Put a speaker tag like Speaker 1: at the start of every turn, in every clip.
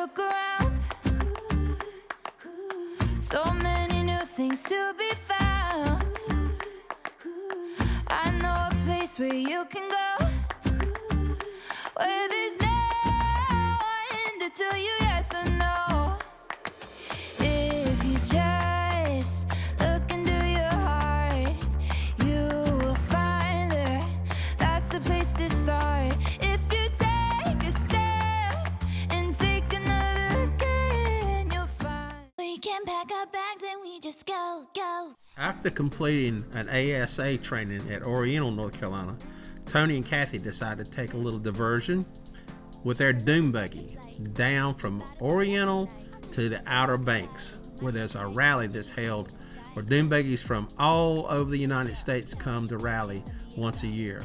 Speaker 1: look around, so many new things to be found. I know a place where you can go, where there's no one to tell you yes or no. If you just look into your heart, you will find there. That's the place to start. If you take a step and take another again, you'll find we can pack our bags and we just go.
Speaker 2: After completing an ASA training at Oriental, North Carolina, Tony and Kathy decided to take a little diversion with their Dune buggy down from Oriental to the Outer Banks, where there's a rally that's held where Dune buggies from all over the United States come to rally once a year.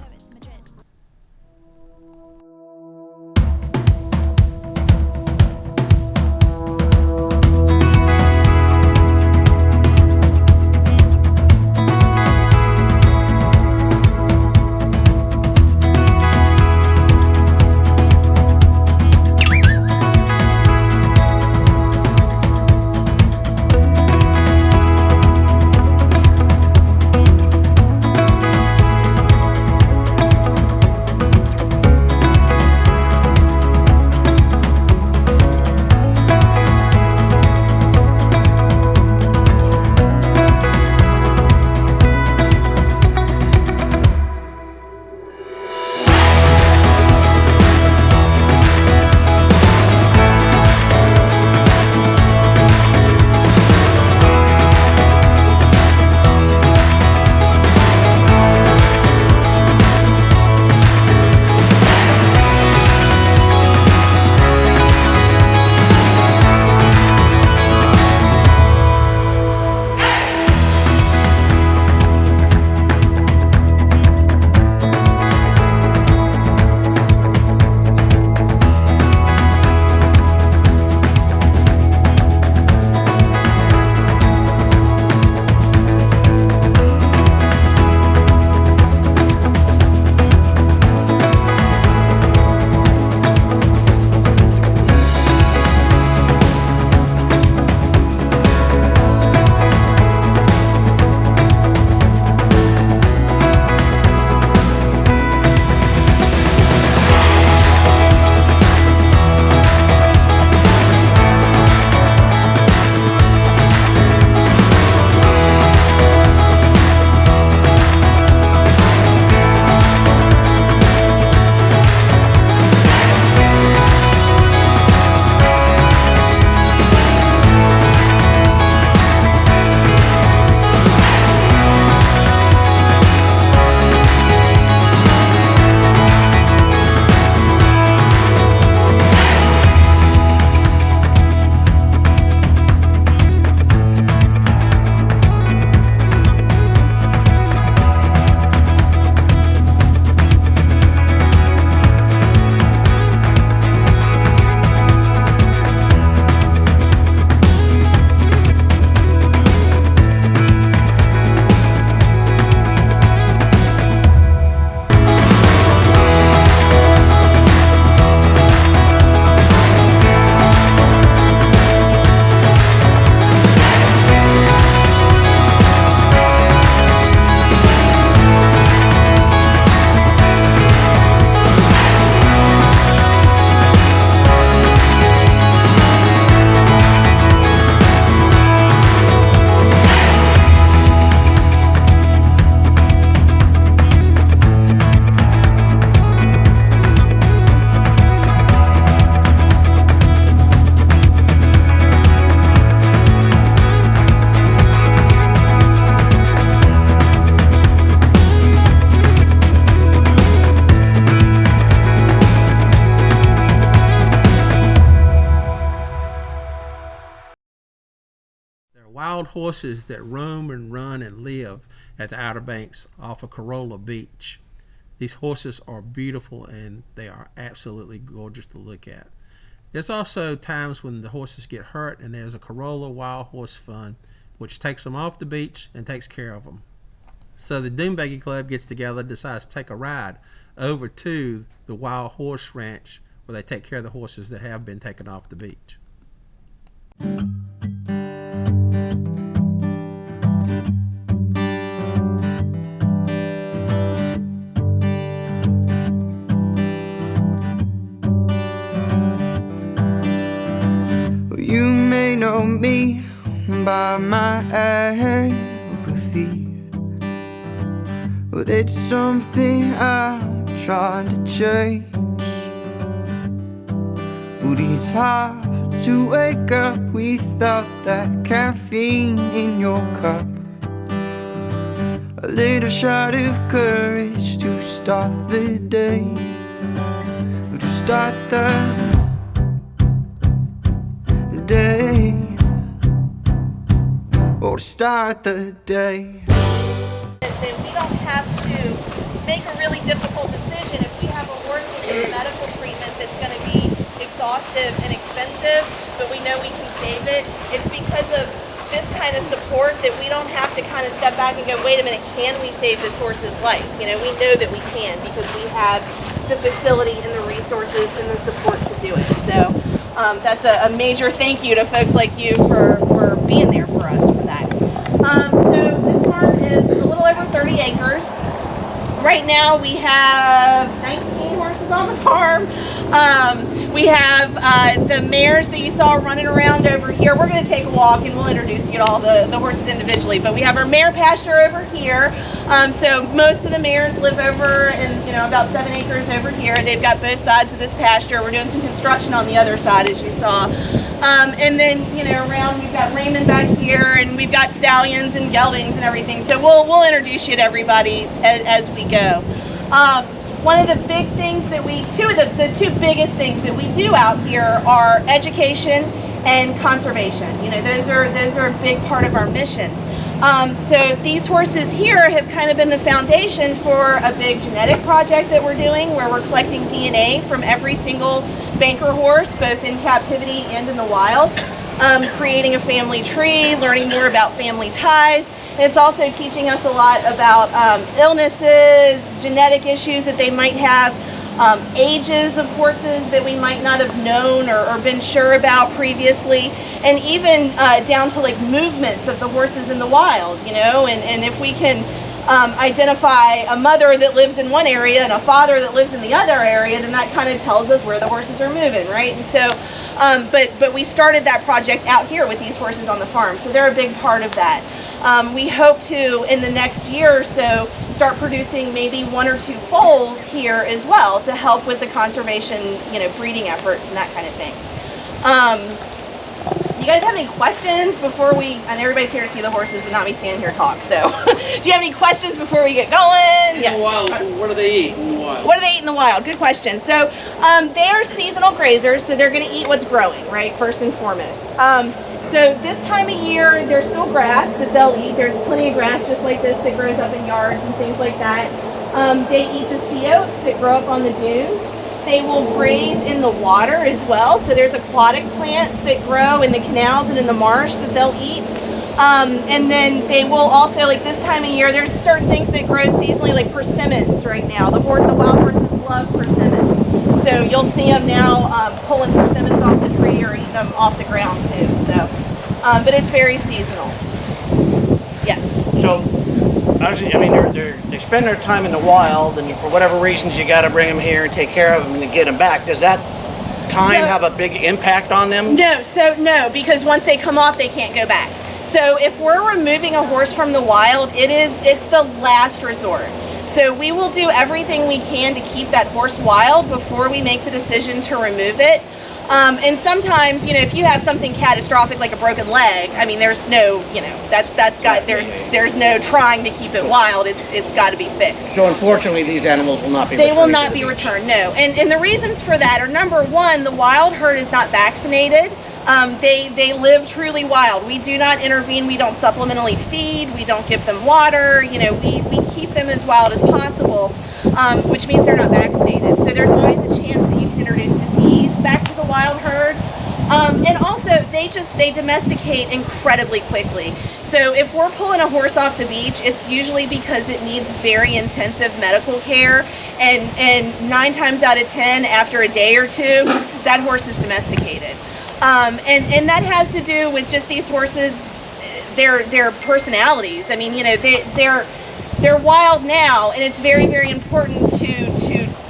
Speaker 2: Wild horses that roam and run and live at the Outer Banks off of Corolla Beach. These horses are beautiful and they are absolutely gorgeous to look at. There's also times when the horses get hurt, and there's a Corolla Wild Horse Fund which takes them off the beach and takes care of them. So the Dune Buggy Club gets together, decides to take a ride over to the Wild Horse Ranch where they take care of the horses that have been taken off the beach.
Speaker 3: You may know me by my apathy, but it's something I'm trying to change. But it's hard to wake up without that caffeine in your cup. A little shot of courage to start the day, to start the day, or to start the day.
Speaker 4: Then we don't have to make a really difficult decision if we have a horse that needs medical treatment that's going to be exhaustive and expensive, but we know we can save it. It's because of this kind of support that we don't have to kind of step back and go, wait a minute, can we save this horse's life? You know, we know that we can because we have the facility and the resources and the support to do it. So that's a major thank you to folks like you for being there for us for that. So this farm is a little over 30 acres. Right now we have 19 horses on the farm. We have the mares that you saw running around over here. We're going to take a walk and we'll introduce you to all the horses individually. But we have our mare pasture over here. So most of the mares live over in, about 7 acres over here. They've got both sides of this pasture. We're doing some construction on the other side, as you saw. And then, around we've got Raymond back here, and we've got stallions and geldings and everything. So we'll introduce you to everybody as we go. One of the big things that the two biggest things that we do out here are education and conservation. Those are a big part of our mission. So these horses here have kind of been the foundation for a big genetic project that we're doing, where we're collecting DNA from every single banker horse, both in captivity and in the wild, creating a family tree, learning more about family ties. It's also teaching us a lot about illnesses, genetic issues that they might have, ages of horses that we might not have known or been sure about previously, and even down to like movements of the horses in the wild, and if we can identify a mother that lives in one area and a father that lives in the other area, then that kind of tells us where the horses are moving, right? And so, but we started that project out here with these horses on the farm, so they're a big part of that. We hope to, in the next year or so, start producing maybe 1 or 2 foals here as well to help with the conservation, breeding efforts and that kind of thing. You guys have any questions before and everybody's here to see the horses and not me standing here talk, so. Do you have any questions before we get going?
Speaker 5: In the wild, what do they eat in the wild?
Speaker 4: What do they eat in the wild? Good question. So they are seasonal grazers, so they're going to eat what's growing, right, first and foremost. So this time of year, there's still grass that they'll eat. There's plenty of grass just like this that grows up in yards and things like that. They eat the sea oats that grow up on the dunes. They will graze in the water as well. So there's aquatic plants that grow in the canals and in the marsh that they'll eat. And then they will also, like this time of year, there's certain things that grow seasonally, like persimmons right now. The wild horses love persimmons. So you'll see them now pulling persimmons off the tree or eating them off the ground too. So, but it's very seasonal. Yes.
Speaker 5: So, obviously, they spend their time in the wild, and for whatever reasons, you got to bring them here and take care of them and get them back. Does that time have a big impact on them?
Speaker 4: No. No, because once they come off, they can't go back. So if we're removing a horse from the wild, it's the last resort. So we will do everything we can to keep that horse wild before we make the decision to remove it. And sometimes, if you have something catastrophic like a broken leg, there's no, there's no trying to keep it wild. It's got to be fixed.
Speaker 5: So unfortunately, these animals will not be returned.
Speaker 4: They will not be returned, no. And the reasons for that are, number one, the wild herd is not vaccinated. They live truly wild. We do not intervene. We don't supplementally feed. We don't give them water. We keep them as wild as possible, which means they're not vaccinated. So there's always a chance that you can introduce disease back to the wild herd. And also, they domesticate incredibly quickly. So if we're pulling a horse off the beach, it's usually because it needs very intensive medical care, and 9 times out of 10, after a day or two, that horse is domesticated. And that has to do with just these horses, their personalities. I mean, you know, they're wild now, and it's very, very important to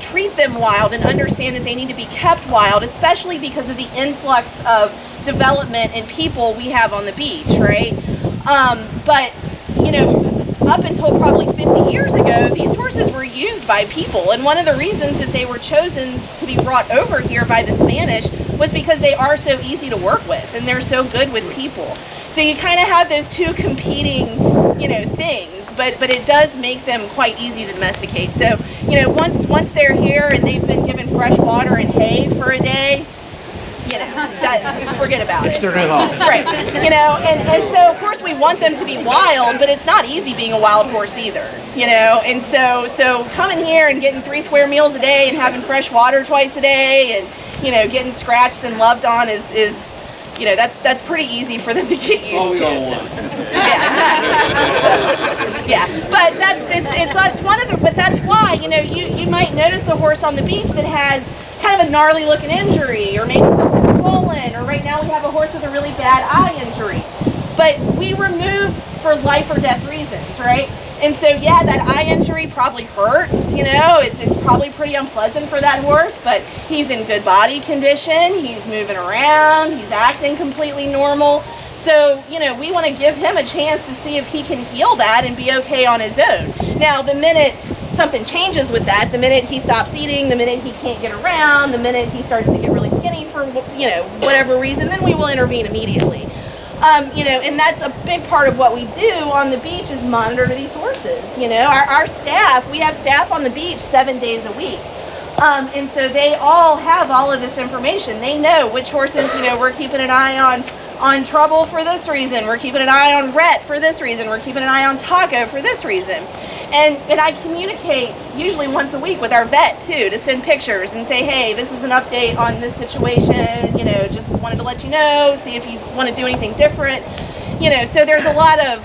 Speaker 4: treat them wild and understand that they need to be kept wild, especially because of the influx of development and people we have on the beach, right? But, you know, up until probably 50 years ago, these horses were used by people, and one of the reasons that they were chosen to be brought over here by the Spanish was because they are so easy to work with, and they're so good with people. So you kind of have those two competing, you know, things, but it does make them quite easy to domesticate. So, you know, once they're here and they've been given fresh water and hay for a day, you know, forget about it.
Speaker 5: It's their new home.
Speaker 4: Right. You know, and so of course we want them to be wild, but it's not easy being a wild horse either, you know. And so coming here and getting 3 square meals a day and having fresh water twice a day and, you know, getting scratched and loved on is you know, that's pretty easy for them to get used to. Yeah, but that's one of the, but that's why, you know, you might notice a horse on the beach that has kind of a gnarly looking injury, or maybe something swollen, or right now we have a horse with a really bad eye injury. But we remove for life or death reasons, right? And so, yeah, that eye injury probably hurts, you know, it's probably pretty unpleasant for that horse, but he's in good body condition, he's moving around, he's acting completely normal. So, you know, we want to give him a chance to see if he can heal that and be okay on his own. Now, the minute something changes with that, the minute he stops eating, the minute he can't get around, the minute he starts to get really skinny for, you know, whatever reason, then we will intervene immediately. You know, and that's a big part of what we do on the beach is monitor these horses. You know, our staff, we have staff on the beach 7 days a week. And so they all have all of this information. They know which horses, you know, we're keeping an eye on Trouble for this reason. We're keeping an eye on Rhett for this reason. We're keeping an eye on Taco for this reason. And I communicate usually once a week with our vet too, to send pictures and say, hey, this is an update on this situation, you know, just wanted to let you know, see if you want to do anything different, you know. So there's a lot of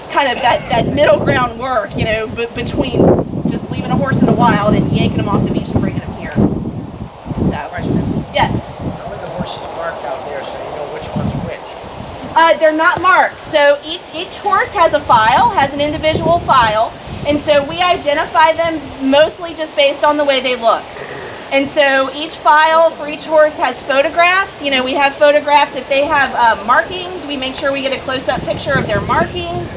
Speaker 4: kind of that middle ground work, you know, between just leaving a horse in the wild and yanking him off the beach and bringing him here. So,
Speaker 6: Question.
Speaker 4: yes.
Speaker 6: How are the horses marked out there so you know which one's which?
Speaker 4: They're not marked. So each horse has a file, has an individual file, and so we identify them mostly just based on the way they look. And so each file for each horse has photographs. You know, we have photographs. If they have markings, we make sure we get a close-up picture of their markings.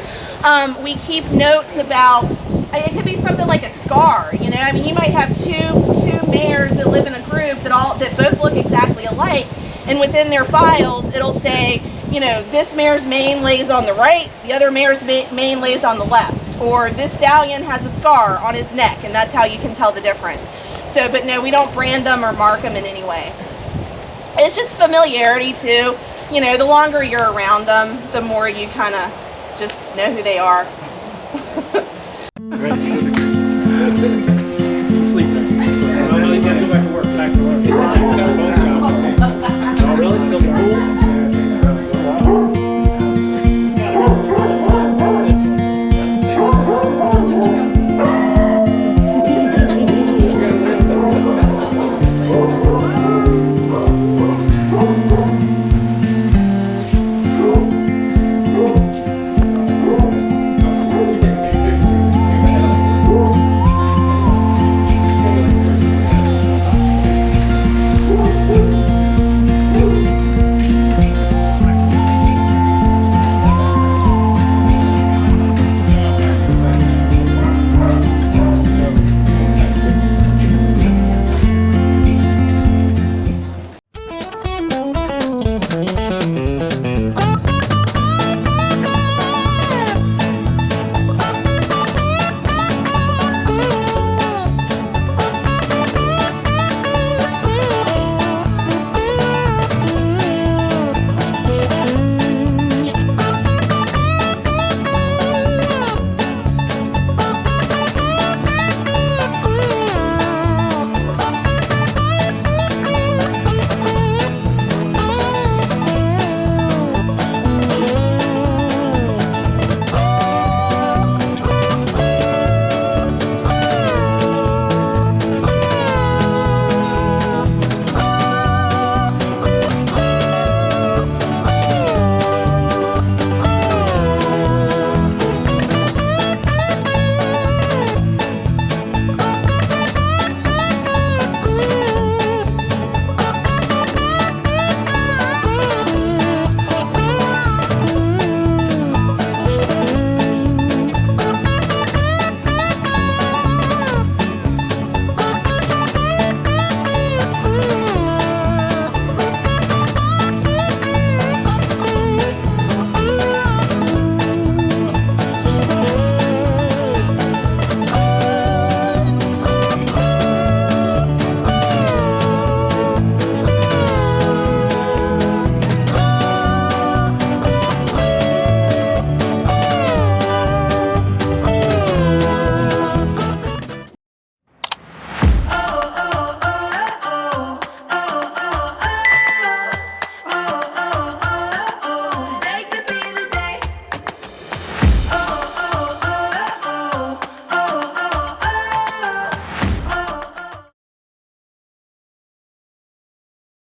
Speaker 4: We keep notes about, it could be something like a scar, you know. I mean, you might have two mares that live in a group that both look exactly alike, and within their files, it'll say, you know, this mare's mane lays on the right, the other mare's mane lays on the left, or this stallion has a scar on his neck, and that's how you can tell the difference. So, but no, we don't brand them or mark them in any way. It's just familiarity too. You know, the longer you're around them, the more you kind of just know who they are.